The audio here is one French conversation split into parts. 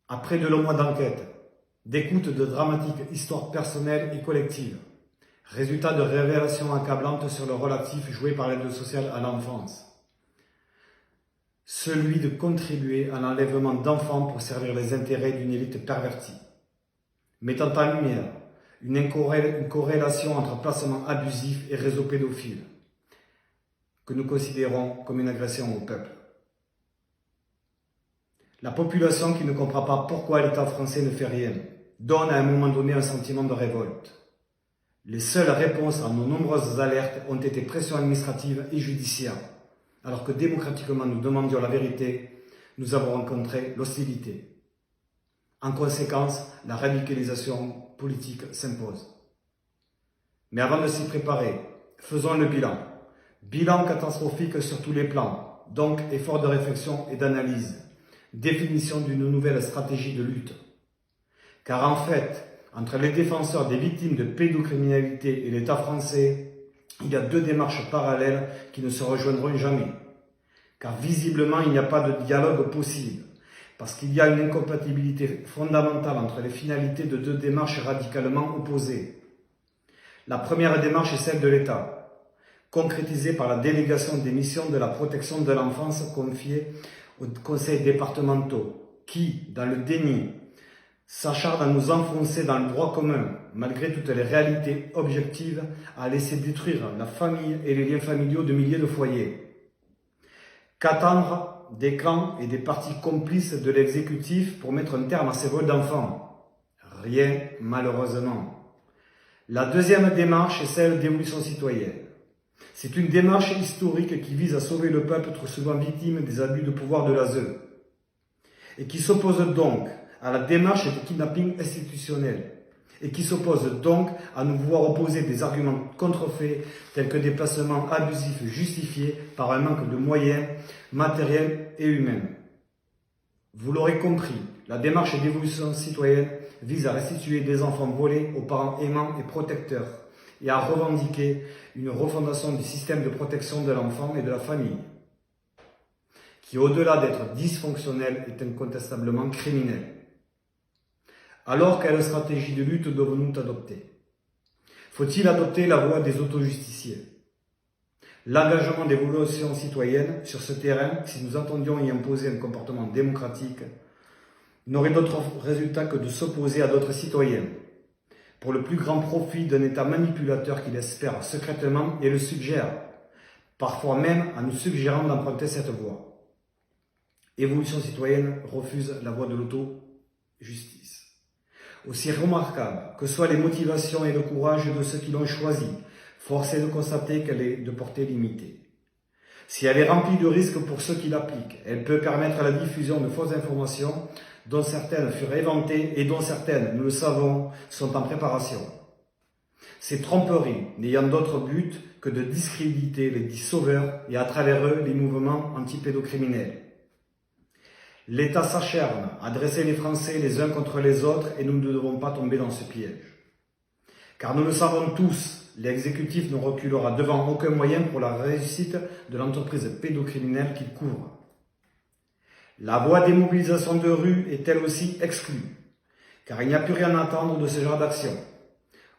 Après de longs mois d'enquête, d'écoute de dramatiques histoires personnelles et collectives, résultat de révélations accablantes sur le rôle actif joué par l'aide sociale à l'enfance, celui de contribuer à l'enlèvement d'enfants pour servir les intérêts d'une élite pervertie, mettant en lumière une corrélation entre placement abusif et réseau pédophile, que nous considérons comme une agression au peuple. La population qui ne comprend pas pourquoi l'État français ne fait rien, donne à un moment donné un sentiment de révolte. Les seules réponses à nos nombreuses alertes ont été pression administrative et judiciaire, alors que démocratiquement nous demandions la vérité, nous avons rencontré l'hostilité. En conséquence, la radicalisation politique s'impose. Mais avant de s'y préparer, faisons le bilan. Bilan catastrophique sur tous les plans, donc effort de réflexion et d'analyse. Définition d'une nouvelle stratégie de lutte. Car en fait, entre les défenseurs des victimes de pédocriminalité et l'État français, il y a deux démarches parallèles qui ne se rejoindront jamais. Car visiblement, il n'y a pas de dialogue possible. Parce qu'il y a une incompatibilité fondamentale entre les finalités de deux démarches radicalement opposées. La première démarche est celle de l'État, concrétisée par la délégation des missions de la protection de l'enfance confiée aux conseils départementaux, qui, dans le déni, s'acharnent à nous enfoncer dans le droit commun, malgré toutes les réalités objectives, à laisser détruire la famille et les liens familiaux de milliers de foyers. Qu'attendre des clans et des partis complices de l'exécutif pour mettre un terme à ces vols d'enfants? Rien, malheureusement. La deuxième démarche est celle d'évolution citoyenne. C'est une démarche historique qui vise à sauver le peuple trop souvent victime des abus de pouvoir de l'ASE et qui s'oppose donc à la démarche de kidnapping institutionnel et qui s'oppose donc à nous voir opposer des arguments contrefaits tels que des placements abusifs justifiés par un manque de moyens matériels et humains. Vous l'aurez compris, la démarche d'évolution citoyenne vise à restituer des enfants volés aux parents aimants et protecteurs et à revendiquer une refondation du système de protection de l'enfant et de la famille, qui au-delà d'être dysfonctionnel est incontestablement criminel. Alors, quelle stratégie de lutte devons-nous adopter? Faut-il adopter la voie des auto-justiciers? L'engagement d'évolution citoyenne sur ce terrain, si nous entendions y imposer un comportement démocratique, n'aurait d'autre résultat que de s'opposer à d'autres citoyens, pour le plus grand profit d'un État manipulateur qui l'espère secrètement et le suggère, parfois même en nous suggérant d'emprunter cette voie. Évolution citoyenne refuse la voie de l'auto-justice. Aussi remarquable que soient les motivations et le courage de ceux qui l'ont choisie, force est de constater qu'elle est de portée limitée. Si elle est remplie de risques pour ceux qui l'appliquent, elle peut permettre la diffusion de fausses informations dont certaines furent inventées et dont certaines, nous le savons, sont en préparation. Ces tromperies n'ayant d'autre but que de discréditer les dits sauveurs et à travers eux les mouvements anti-pédocriminels. L'État s'acharne à dresser les Français les uns contre les autres et nous ne devons pas tomber dans ce piège. Car nous le savons tous, l'exécutif ne reculera devant aucun moyen pour la réussite de l'entreprise pédocriminelle qu'il couvre. La voie des mobilisations de rue est elle aussi exclue, car il n'y a plus rien à attendre de ce genre d'action,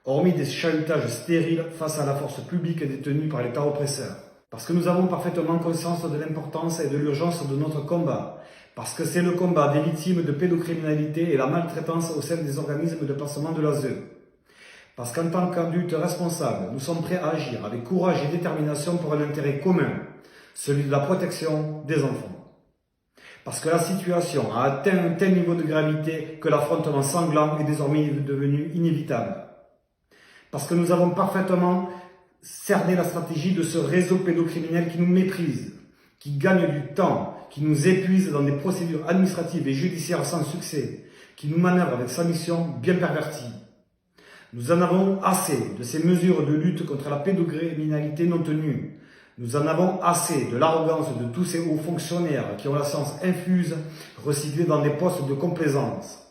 hormis des chahutages stériles face à la force publique détenue par l'État oppresseur. Parce que nous avons parfaitement conscience de l'importance et de l'urgence de notre combat, parce que c'est le combat des victimes de pédocriminalité et la maltraitance au sein des organismes de placement de l'ASE. Parce qu'en tant qu'adultes responsables, nous sommes prêts à agir avec courage et détermination pour un intérêt commun, celui de la protection des enfants. Parce que la situation a atteint un tel niveau de gravité que l'affrontement sanglant est désormais devenu inévitable. Parce que nous avons parfaitement cerné la stratégie de ce réseau pédocriminel qui nous méprise, qui gagne du temps, qui nous épuise dans des procédures administratives et judiciaires sans succès, qui nous manœuvre avec sa mission bien pervertie. Nous en avons assez de ces mesures de lutte contre la pédocriminalité non tenues. Nous en avons assez de l'arrogance de tous ces hauts fonctionnaires qui ont la science infuse, recyclée dans des postes de complaisance.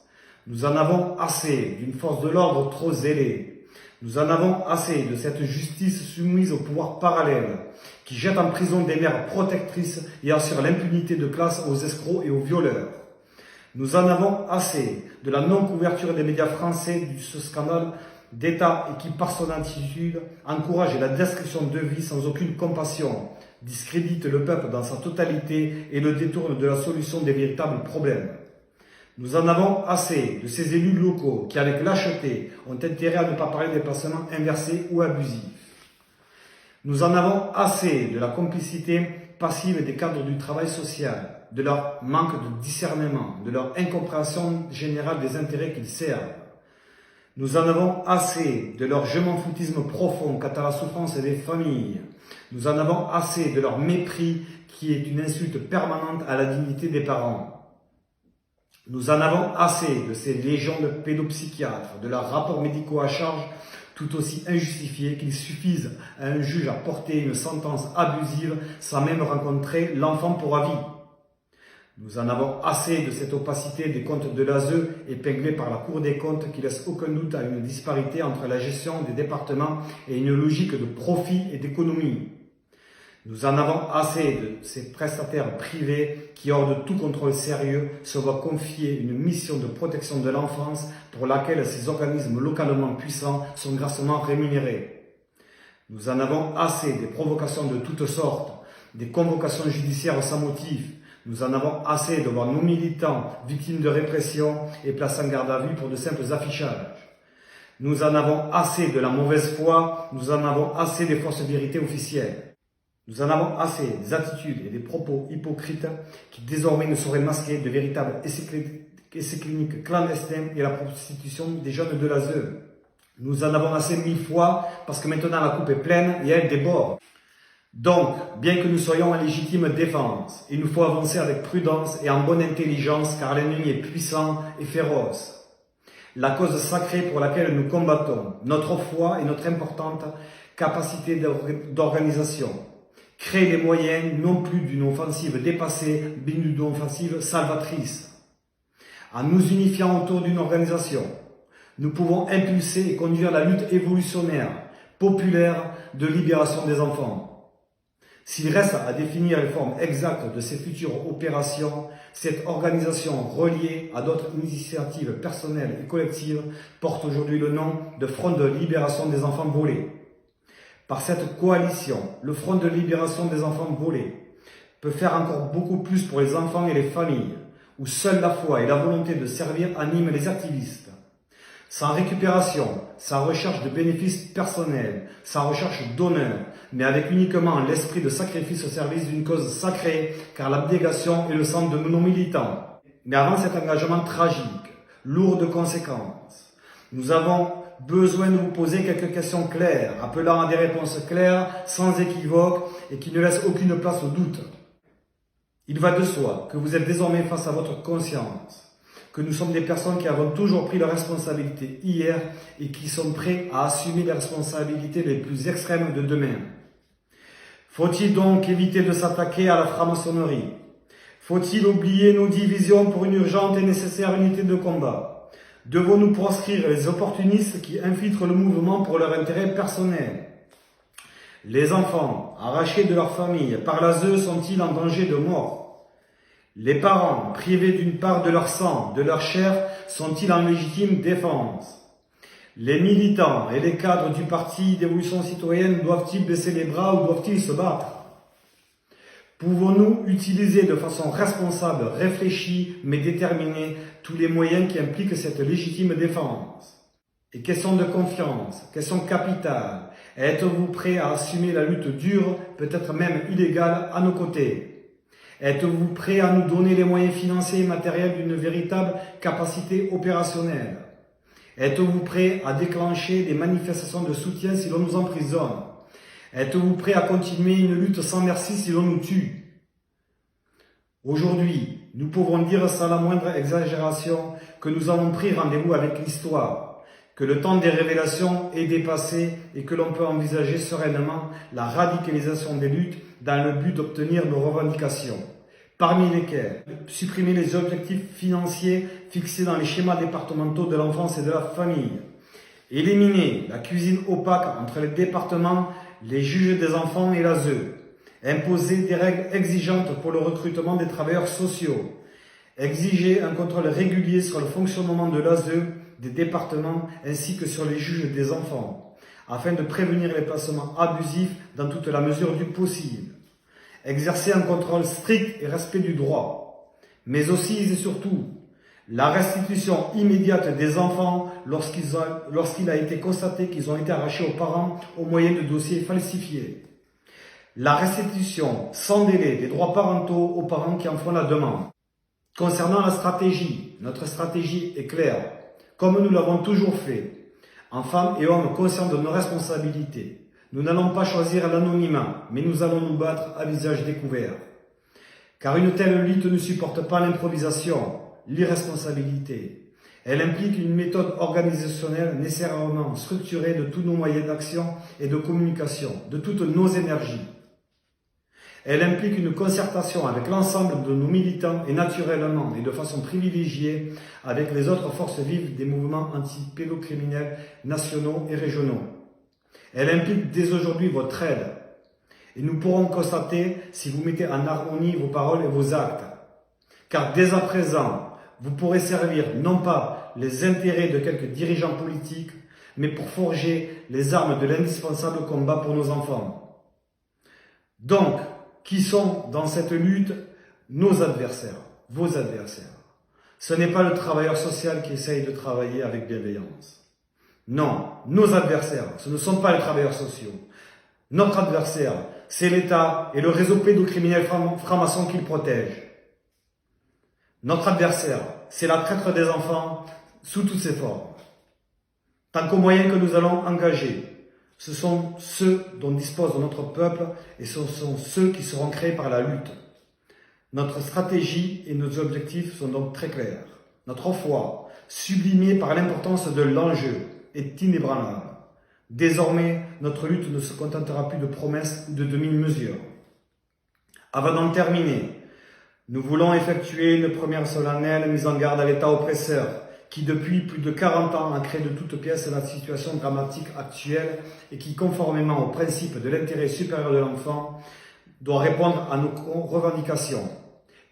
Nous en avons assez d'une force de l'ordre trop zélée. Nous en avons assez de cette justice soumise au pouvoir parallèle, qui jette en prison des mères protectrices et assure l'impunité de classe aux escrocs et aux violeurs. Nous en avons assez de la non-couverture des médias français de ce scandale d'État et qui, par son attitude, encourage la destruction de vie sans aucune compassion, discrédite le peuple dans sa totalité et le détourne de la solution des véritables problèmes. Nous en avons assez de ces élus locaux qui, avec lâcheté, ont intérêt à ne pas parler des placements inversés ou abusifs. Nous en avons assez de la complicité passive des cadres du travail social, de leur manque de discernement, de leur incompréhension générale des intérêts qu'ils servent. Nous en avons assez de leur je m'en foutisme profond quant à la souffrance des familles. Nous en avons assez de leur mépris qui est une insulte permanente à la dignité des parents. Nous en avons assez de ces légions de pédopsychiatres, de leurs rapports médicaux à charge tout aussi injustifiés qu'il suffise à un juge à porter une sentence abusive sans même rencontrer l'enfant pour avis. Nous en avons assez de cette opacité des comptes de l'ASE épinglés par la Cour des comptes qui laisse aucun doute à une disparité entre la gestion des départements et une logique de profit et d'économie. Nous en avons assez de ces prestataires privés qui, hors de tout contrôle sérieux, se voient confier une mission de protection de l'enfance pour laquelle ces organismes localement puissants sont grassement rémunérés. Nous en avons assez des provocations de toutes sortes, des convocations judiciaires sans motif. Nous en avons assez de voir nos militants victimes de répression et placés en garde à vue pour de simples affichages. Nous en avons assez de la mauvaise foi, nous en avons assez des fausses vérités officielles. Nous en avons assez des attitudes et des propos hypocrites qui désormais ne sauraient masquer de véritables essais cliniques clandestins et la prostitution des jeunes de l'ASE. Nous en avons assez 1000 fois parce que maintenant la coupe est pleine et elle déborde. Donc, bien que nous soyons en légitime défense, il nous faut avancer avec prudence et en bonne intelligence car l'ennemi est puissant et féroce. La cause sacrée pour laquelle nous combattons, notre foi et notre importante capacité d'organisation, créer les moyens non plus d'une offensive dépassée, mais d'une offensive salvatrice. En nous unifiant autour d'une organisation, nous pouvons impulser et conduire la lutte évolutionnaire, populaire de libération des enfants. S'il reste à définir les formes exactes de ces futures opérations, cette organisation reliée à d'autres initiatives personnelles et collectives porte aujourd'hui le nom de Front de libération des enfants volés. Par cette coalition, le Front de libération des enfants volés peut faire encore beaucoup plus pour les enfants et les familles, où seule la foi et la volonté de servir animent les activistes. Sans récupération, sans recherche de bénéfices personnels, sans recherche d'honneur, mais avec uniquement l'esprit de sacrifice au service d'une cause sacrée, car l'abnégation est le sang de nos militants. Mais avant cet engagement tragique, lourd de conséquences, nous avons besoin de vous poser quelques questions claires, appelant à des réponses claires, sans équivoque et qui ne laissent aucune place au doute. Il va de soi que vous êtes désormais face à votre conscience, que nous sommes des personnes qui avons toujours pris leurs responsabilités hier et qui sont prêts à assumer les responsabilités les plus extrêmes de demain. Faut-il donc éviter de s'attaquer à la franc-maçonnerie? Faut-il oublier nos divisions pour une urgente et nécessaire unité de combat? Devons-nous proscrire les opportunistes qui infiltrent le mouvement pour leur intérêt personnel? Les enfants, arrachés de leur famille par l'ASE, sont-ils en danger de mort? Les parents, privés d'une part de leur sang, de leur chair, sont-ils en légitime défense? Les militants et les cadres du Parti d'évolution citoyenne doivent-ils baisser les bras ou doivent-ils se battre? Pouvons-nous utiliser de façon responsable, réfléchie, mais déterminée, tous les moyens qui impliquent cette légitime défense? Et question de confiance, question capitale, êtes-vous prêts à assumer la lutte dure, peut-être même illégale, à nos côtés? Êtes-vous prêts à nous donner les moyens financiers et matériels d'une véritable capacité opérationnelle? Êtes-vous prêts à déclencher des manifestations de soutien si l'on nous emprisonne? Êtes-vous prêts à continuer une lutte sans merci si l'on nous tue? Aujourd'hui, nous pouvons dire sans la moindre exagération que nous avons pris rendez-vous avec l'histoire, que le temps des révélations est dépassé et que l'on peut envisager sereinement la radicalisation des luttes dans le but d'obtenir nos revendications, parmi lesquelles supprimer les objectifs financiers fixés dans les schémas départementaux de l'enfance et de la famille, éliminer la cuisine opaque entre les départements, les juges des enfants et l'ASE, imposer des règles exigeantes pour le recrutement des travailleurs sociaux, Exiger un contrôle régulier sur le fonctionnement de l'ASE, des départements ainsi que sur les juges des enfants, afin de prévenir les placements abusifs dans toute la mesure du possible. Exercer un contrôle strict et respect du droit, mais aussi et surtout la restitution immédiate des enfants lorsqu'il a été constaté qu'ils ont été arrachés aux parents au moyen de dossiers falsifiés. La restitution sans délai des droits parentaux aux parents qui en font la demande. Concernant la stratégie, notre stratégie est claire, comme nous l'avons toujours fait. En femmes et hommes conscients de nos responsabilités, nous n'allons pas choisir l'anonymat, mais nous allons nous battre à visage découvert. Car une telle lutte ne supporte pas l'improvisation, l'irresponsabilité. Elle implique une méthode organisationnelle nécessairement structurée de tous nos moyens d'action et de communication, de toutes nos énergies. Elle implique une concertation avec l'ensemble de nos militants et naturellement et de façon privilégiée avec les autres forces vives des mouvements anti-pédocriminels nationaux et régionaux. Elle implique dès aujourd'hui votre aide. Et nous pourrons constater si vous mettez en harmonie vos paroles et vos actes. Car dès à présent, vous pourrez servir non pas les intérêts de quelques dirigeants politiques, mais pour forger les armes de l'indispensable combat pour nos enfants. Donc, qui sont dans cette lutte nos adversaires, vos adversaires? Ce n'est pas le travailleur social qui essaye de travailler avec bienveillance. Non, nos adversaires, ce ne sont pas les travailleurs sociaux. Notre adversaire, c'est l'État et le réseau pédocriminel franc-maçon qu'il protège. Notre adversaire, c'est la traite des enfants sous toutes ses formes. Tant qu'aux moyens que nous allons engager, ce sont ceux dont dispose notre peuple et ce sont ceux qui seront créés par la lutte. Notre stratégie et nos objectifs sont donc très clairs. Notre foi, sublimée par l'importance de l'enjeu, est inébranlable. Désormais, notre lutte ne se contentera plus de promesses ou de demi-mesures. Avant d'en terminer, nous voulons effectuer une première solennelle mise en garde à l'État oppresseur, qui depuis plus de 40 ans a créé de toutes pièces la situation dramatique actuelle et qui, conformément au principe de l'intérêt supérieur de l'enfant, doit répondre à nos revendications,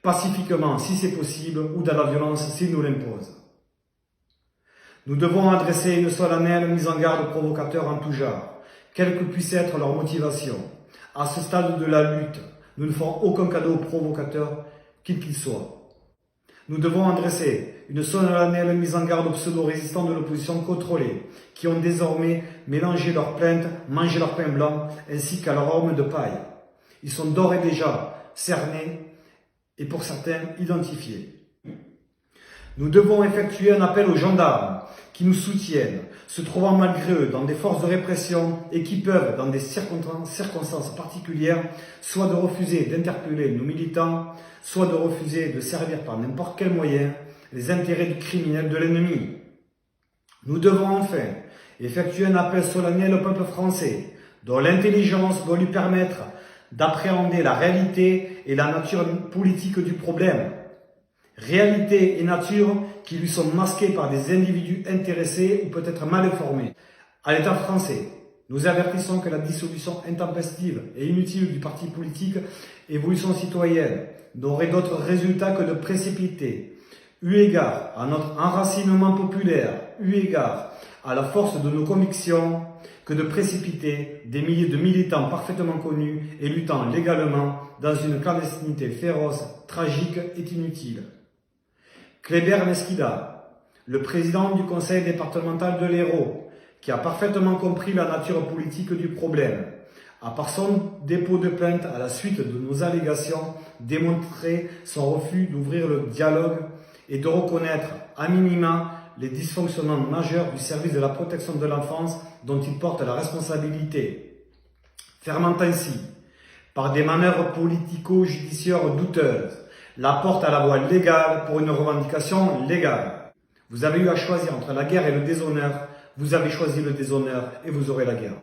pacifiquement si c'est possible ou dans la violence s'il nous l'impose. Nous devons adresser une solennelle mise en garde aux provocateurs en tout genre, quelle que puisse être leur motivation. À ce stade de la lutte, nous ne ferons aucun cadeau aux provocateurs, quels qu'ils soient. Nous devons adresser une solennelle mise en garde aux pseudo-résistants de l'opposition contrôlée, qui ont désormais mélangé leurs plaintes, mangé leur pain blanc, ainsi qu'à leur arme de paille. Ils sont d'ores et déjà cernés et pour certains identifiés. Nous devons effectuer un appel aux gendarmes qui nous soutiennent, se trouvant malgré eux dans des forces de répression et qui peuvent, dans des circonstances particulières, soit de refuser d'interpeller nos militants, soit de refuser de servir par n'importe quel moyen les intérêts du criminel de l'ennemi. Nous devons enfin effectuer un appel solennel au peuple français, dont l'intelligence doit lui permettre d'appréhender la réalité et la nature politique du problème. Réalité et nature qui lui sont masquées par des individus intéressés ou peut-être mal informés. À l'État français, nous avertissons que la dissolution intempestive et inutile du parti politique Évolution citoyenne n'aurait d'autre résultat que de précipiter, eu égard à notre enracinement populaire, eu égard à la force de nos convictions, que de précipiter des milliers de militants parfaitement connus et luttant légalement dans une clandestinité féroce, tragique et inutile. Kléber Mesquida, le président du conseil départemental de l'Hérault, qui a parfaitement compris la nature politique du problème, a par son dépôt de plainte à la suite de nos allégations démontré son refus d'ouvrir le dialogue et de reconnaître à minima les dysfonctionnements majeurs du service de la protection de l'enfance dont il porte la responsabilité. Fermant ainsi, par des manœuvres politico-judiciaires douteuses, la porte à la voie légale pour une revendication légale. Vous avez eu à choisir entre la guerre et le déshonneur, vous avez choisi le déshonneur et vous aurez la guerre.